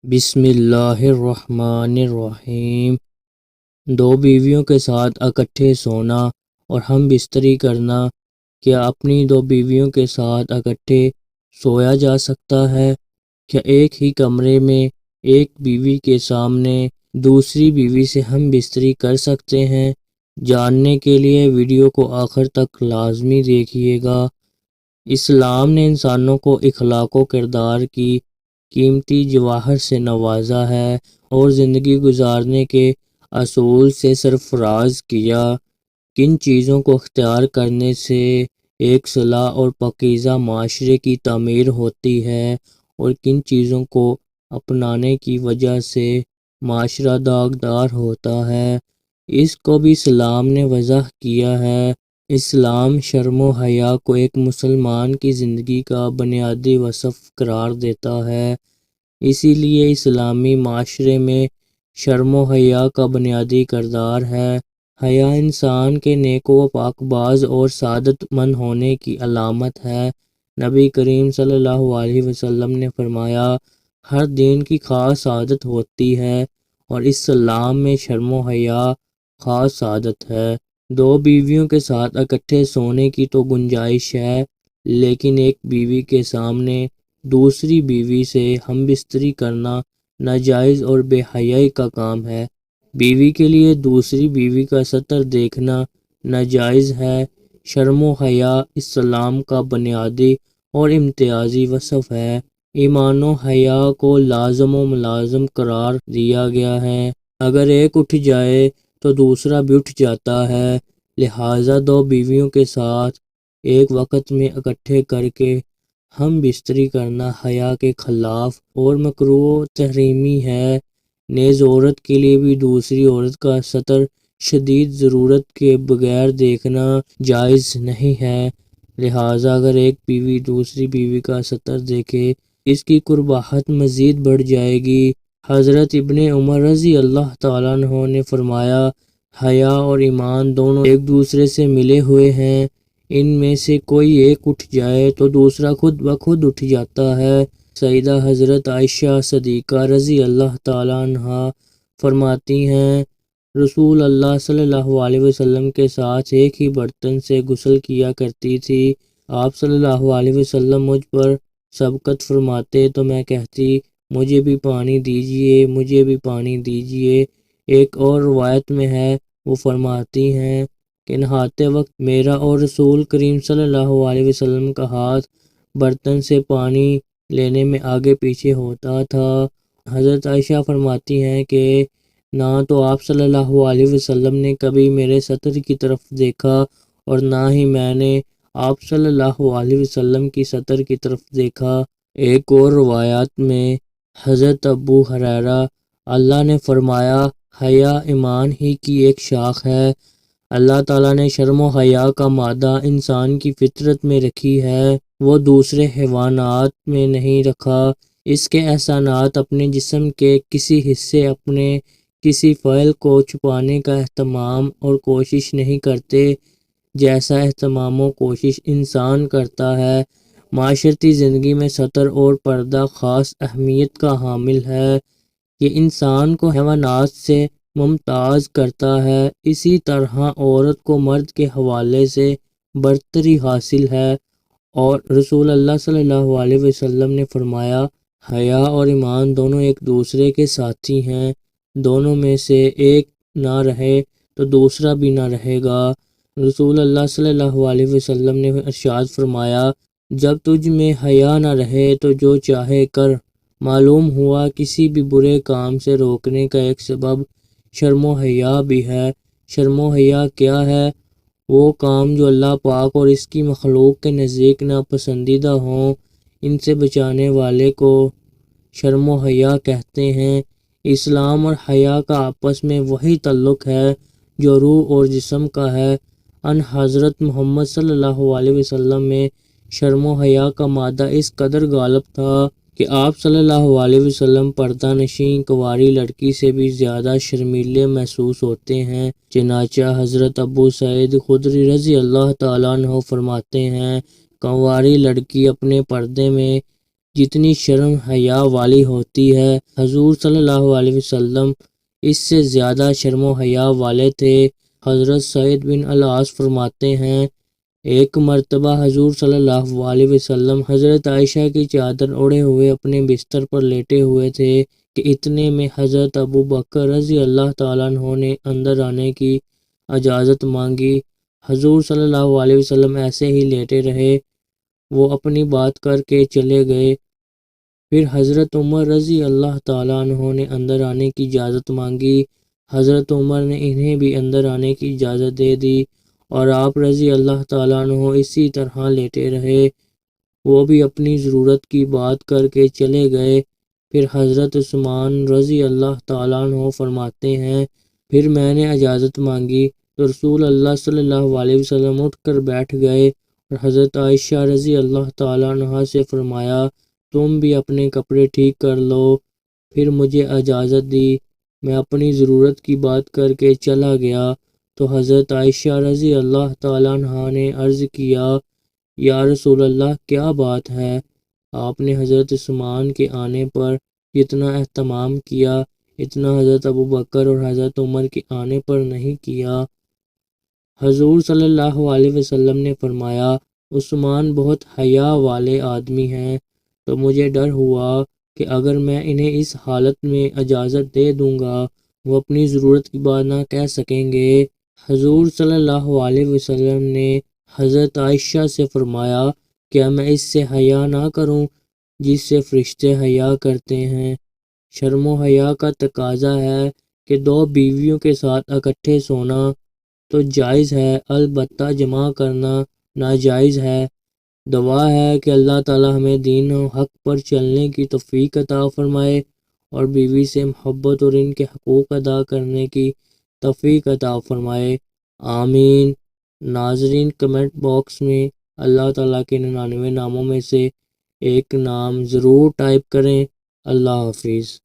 بسم اللہ الرحمن الرحیم۔ دو بیویوں کے ساتھ اکٹھے سونا اور ہم بستری کرنا۔ کیا اپنی دو بیویوں کے ساتھ اکٹھے سویا جا سکتا ہے؟ کیا ایک ہی کمرے میں ایک بیوی کے سامنے دوسری بیوی سے ہم بستری کر سکتے ہیں؟ جاننے کے لیے ویڈیو کو آخر تک لازمی دیکھیے گا۔ اسلام نے انسانوں کو اخلاق و کردار کی قیمتی جواہر سے نوازا ہے اور زندگی گزارنے کے اصول سے سرفراز کیا۔ کن چیزوں کو اختیار کرنے سے ایک صلاح اور پاکیزہ معاشرے کی تعمیر ہوتی ہے اور کن چیزوں کو اپنانے کی وجہ سے معاشرہ داغدار ہوتا ہے، اس کو بھی اسلام نے واضح کیا ہے۔ اسلام شرم و حیا کو ایک مسلمان کی زندگی کا بنیادی وصف قرار دیتا ہے۔ اسی لیے اسلامی معاشرے میں شرم و حیا کا بنیادی کردار ہے۔ حیا انسان کے نیک و پاک باز اور سعادت مند ہونے کی علامت ہے۔ نبی کریم صلی اللہ علیہ وسلم نے فرمایا، ہر دین کی خاص عادت ہوتی ہے اور اسلام میں شرم و حیا خاص عادت ہے۔ دو بیویوں کے ساتھ اکٹھے سونے کی تو گنجائش ہے، لیکن ایک بیوی کے سامنے دوسری بیوی سے ہم بستری کرنا ناجائز اور بے حیائی کا کام ہے۔ بیوی کے لیے دوسری بیوی کا سطر دیکھنا ناجائز ہے۔ شرم و حیا اسلام کا بنیادی اور امتیازی وصف ہے۔ ایمان و حیا کو لازم و ملازم قرار دیا گیا ہے۔ اگر ایک اٹھ جائے تو دوسرا بھی اٹھ جاتا ہے، لہٰذا دو بیویوں کے ساتھ ایک وقت میں اکٹھے کر کے ہم بستری کرنا حیا کے خلاف اور مکروہ و تحریمی ہے۔ نیز عورت کے لیے بھی دوسری عورت کا سطر شدید ضرورت کے بغیر دیکھنا جائز نہیں ہے، لہٰذا اگر ایک بیوی دوسری بیوی کا سطر دیکھے اس کی قرباہٹ مزید بڑھ جائے گی۔ حضرت ابن عمر رضی اللہ تعالیٰ عنہ نے فرمایا، حیا اور ایمان دونوں ایک دوسرے سے ملے ہوئے ہیں، ان میں سے کوئی ایک اٹھ جائے تو دوسرا خود بخود اٹھ جاتا ہے۔ سیدہ حضرت عائشہ صدیقہ رضی اللہ تعالیٰ عنہا فرماتی ہیں، رسول اللہ صلی اللہ علیہ وسلم کے ساتھ ایک ہی برتن سے غسل کیا کرتی تھی۔ آپ صلی اللہ علیہ وسلم مجھ پر سبقت فرماتے تو میں کہتی، مجھے بھی پانی دیجیے، مجھے بھی پانی دیجیے۔ ایک اور روایت میں ہے، وہ فرماتی ہیں کہ نہاتے وقت میرا اور رسول کریم صلی اللہ علیہ وسلم کا ہاتھ برتن سے پانی لینے میں آگے پیچھے ہوتا تھا۔ حضرت عائشہ فرماتی ہیں کہ نہ تو آپ صلی اللہ علیہ وسلم نے کبھی میرے سطر کی طرف دیکھا اور نہ ہی میں نے آپ صلی اللہ علیہ وسلم کی سطر کی طرف دیکھا۔ ایک اور روایات میں حضرت ابو ہریرہ اللہ نے فرمایا، حیا ایمان ہی کی ایک شاخ ہے۔ اللہ تعالیٰ نے شرم و حیا کا مادہ انسان کی فطرت میں رکھی ہے، وہ دوسرے حیوانات میں نہیں رکھا۔ اس کے احسانات اپنے جسم کے کسی حصے، اپنے کسی فعل کو چھپانے کا اہتمام اور کوشش نہیں کرتے، جیسا اہتمام و کوشش انسان کرتا ہے۔ معاشرتی زندگی میں سطر اور پردہ خاص اہمیت کا حامل ہے۔ یہ انسان کو حیوانات سے ممتاز کرتا ہے، اسی طرح عورت کو مرد کے حوالے سے برتری حاصل ہے، اور رسول اللہ صلی اللہ علیہ وسلم نے فرمایا، حیا اور ایمان دونوں ایک دوسرے کے ساتھی ہیں، دونوں میں سے ایک نہ رہے تو دوسرا بھی نہ رہے گا۔ رسول اللہ صلی اللہ علیہ وسلم نے ارشاد فرمایا، جب تجھ میں حیا نہ رہے تو جو چاہے کر۔ معلوم ہوا کسی بھی برے کام سے روکنے کا ایک سبب شرم و حیا بھی ہے۔ شرم و حیا کیا ہے؟ وہ کام جو اللہ پاک اور اس کی مخلوق کے نزدیک ناپسندیدہ ہوں، ان سے بچانے والے کو شرم و حیا کہتے ہیں۔ اسلام اور حیا کا آپس میں وہی تعلق ہے جو روح اور جسم کا ہے۔ ان حضرت محمد صلی اللہ علیہ وسلم میں شرم و حیا کا مادہ اس قدر غالب تھا کہ آپ صلی اللہ علیہ وسلم پردہ نشین کنواری لڑکی سے بھی زیادہ شرمیلے محسوس ہوتے ہیں۔ چنانچہ حضرت ابو سعید خدری رضی اللہ تعالیٰ عنہ فرماتے ہیں، کنواری لڑکی اپنے پردے میں جتنی شرم حیا والی ہوتی ہے، حضور صلی اللہ علیہ وسلم اس سے زیادہ شرم و حیا والے تھے۔ حضرت سعید بن العاص فرماتے ہیں، ایک مرتبہ حضور صلی اللہ علیہ وسلم حضرت عائشہ کی چادر اوڑھے ہوئے اپنے بستر پر لیٹے ہوئے تھے کہ اتنے میں حضرت ابو بکر رضی اللہ تعالیٰ عنہ نے اندر آنے کی اجازت مانگی۔ حضور صلی اللہ علیہ وسلم ایسے ہی لیٹے رہے، وہ اپنی بات کر کے چلے گئے۔ پھر حضرت عمر رضی اللہ تعالیٰ عنہ نے اندر آنے کی اجازت مانگی۔ حضرت عمر نے انہیں بھی اندر آنے کی اجازت دے دی اور آپ رضی اللہ تعالیٰ عنہ اسی طرح لیٹے رہے، وہ بھی اپنی ضرورت کی بات کر کے چلے گئے۔ پھر حضرت عثمان رضی اللہ تعالیٰ عنہ فرماتے ہیں، پھر میں نے اجازت مانگی تو رسول اللہ صلی اللہ علیہ وسلم اٹھ کر بیٹھ گئے اور حضرت عائشہ رضی اللہ تعالیٰ عنہ سے فرمایا، تم بھی اپنے کپڑے ٹھیک کر لو۔ پھر مجھے اجازت دی، میں اپنی ضرورت کی بات کر کے چلا گیا تو حضرت عائشہ رضی اللہ تعالیٰ عنہ نے عرض کیا، یا رسول اللہ کیا بات ہے؟ آپ نے حضرت عثمان کے آنے پر جتنا اہتمام کیا اتنا حضرت ابو بکر اور حضرت عمر کے آنے پر نہیں کیا۔ حضور صلی اللہ علیہ وسلم نے فرمایا، عثمان بہت حیا والے آدمی ہیں، تو مجھے ڈر ہوا کہ اگر میں انہیں اس حالت میں اجازت دے دوں گا وہ اپنی ضرورت کی بات نہ کہہ سکیں گے۔ حضور صلی اللہ علیہ وسلم نے حضرت عائشہ سے فرمایا، کیا میں اس سے حیا نہ کروں جس سے فرشتے حیا کرتے ہیں؟ شرم و حیا کا تقاضا ہے کہ دو بیویوں کے ساتھ اکٹھے سونا تو جائز ہے، البتہ جمع کرنا ناجائز ہے۔ دعا ہے کہ اللہ تعالی ہمیں دین و حق پر چلنے کی توفیق عطا فرمائے اور بیوی سے محبت اور ان کے حقوق ادا کرنے کی توفیق عطا فرمائے، آمین۔ ناظرین، کمنٹ باکس میں اللہ تعالیٰ کے 99 ناموں میں سے ایک نام ضرور ٹائپ کریں۔ اللہ حافظ۔